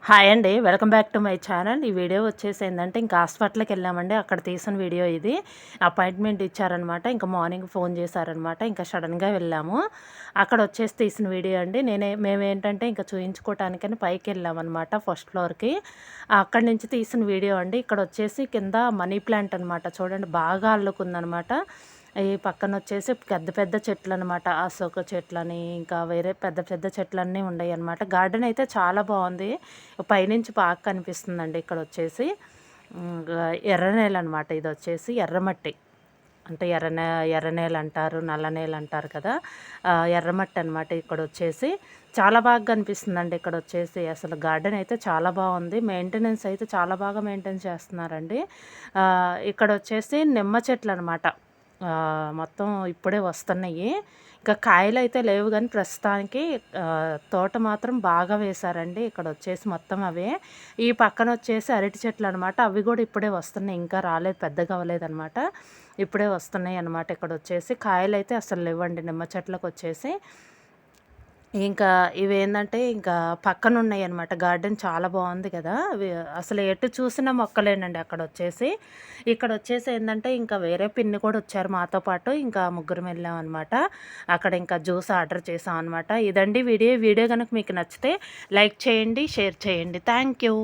Hi అండి. Welcome back to my channel. ఈ video వచ్చేసి ఏంటంటే ఇంకా హాస్పిటల్కి వెళ్ళామండి. అక్కడ తీసిన వీడియో ఇది. అపాయింట్మెంట్ ఇచ్చారనమాట. ఇంకా మార్నింగ్ ఫోన్ చేశారనమాట. ఇంకా సడన్గా వెళ్ళాము. అక్కడ వచ్చేసి తీసిన వీడియో అండి. మేమేంటంటే ఇంకా చూయించుకోవటానికని పైకి వెళ్ళామన్నమాట ఫస్ట్ ఫ్లోర్కి. అక్కడి నుంచి తీసిన వీడియో అండి. ఇక్కడ వచ్చేసి కింద మనీ ప్లాంట్ అనమాట. చూడండి బాగా అల్లుకుందనమాట. ఈ పక్కన వచ్చేసి పెద్ద పెద్ద చెట్లనమాట. అశోక చెట్లని, ఇంకా వేరే పెద్ద పెద్ద చెట్లన్నీ ఉన్నాయన్నమాట. గార్డెన్ అయితే చాలా బాగుంది. పైనుంచి బాగా కనిపిస్తుందండి. ఇక్కడ వచ్చేసి ఎర్ర నేల అనమాట. ఇది వచ్చేసి ఎర్రమట్టి. అంటే ఎర్ర నేల అంటారు, నల్ల నేల అంటారు కదా. ఎర్రమట్టి అనమాట. ఇక్కడ వచ్చేసి చాలా బాగా కనిపిస్తుందండి. ఇక్కడ వచ్చేసి అసలు గార్డెన్ అయితే చాలా బాగుంది. మెయింటెనెన్స్ అయితే చాలా బాగా మెయింటైన్ చేస్తున్నారండి. ఇక్కడ వచ్చేసి నిమ్మ చెట్లు అనమాట. మొత్తం ఇప్పుడే వస్తున్నాయి. ఇంకా కాయలైతే లేవు గానీ ప్రస్తుతానికి తోట మాత్రం బాగా వేశారండి. ఇక్కడ వచ్చేసి మొత్తం అవే. ఈ పక్కన వచ్చేసి అరటి చెట్లు అనమాట. అవి కూడా ఇప్పుడే వస్తున్నాయి. ఇంకా రాలేదు, పెద్దగా అవ్వలేదనమాట. ఇప్పుడే వస్తున్నాయి అనమాట. ఇక్కడ వచ్చేసి కాయలైతే అసలు లేవండి నిమ్మ చెట్లకు వచ్చేసి. ఇంకా ఇవేందంటే ఇంకా పక్కన ఉన్నాయన్నమాట. గార్డెన్ చాలా బాగుంది కదా. అసలు ఎటు చూసినా మొక్కలేనండి అక్కడ వచ్చేసి. ఇక్కడ వచ్చేసి ఏంటంటే ఇంకా వేరే పిన్ని కూడా వచ్చారు మాతో పాటు. ఇంకా ముగ్గురం వెళ్ళామన్నమాట. అక్కడ ఇంకా జ్యూస్ ఆర్డర్ చేసాం అనమాట. ఇదండి వీడియో. వీడియో కనుక మీకు నచ్చితే లైక్ చేయండి, షేర్ చేయండి. Thank you.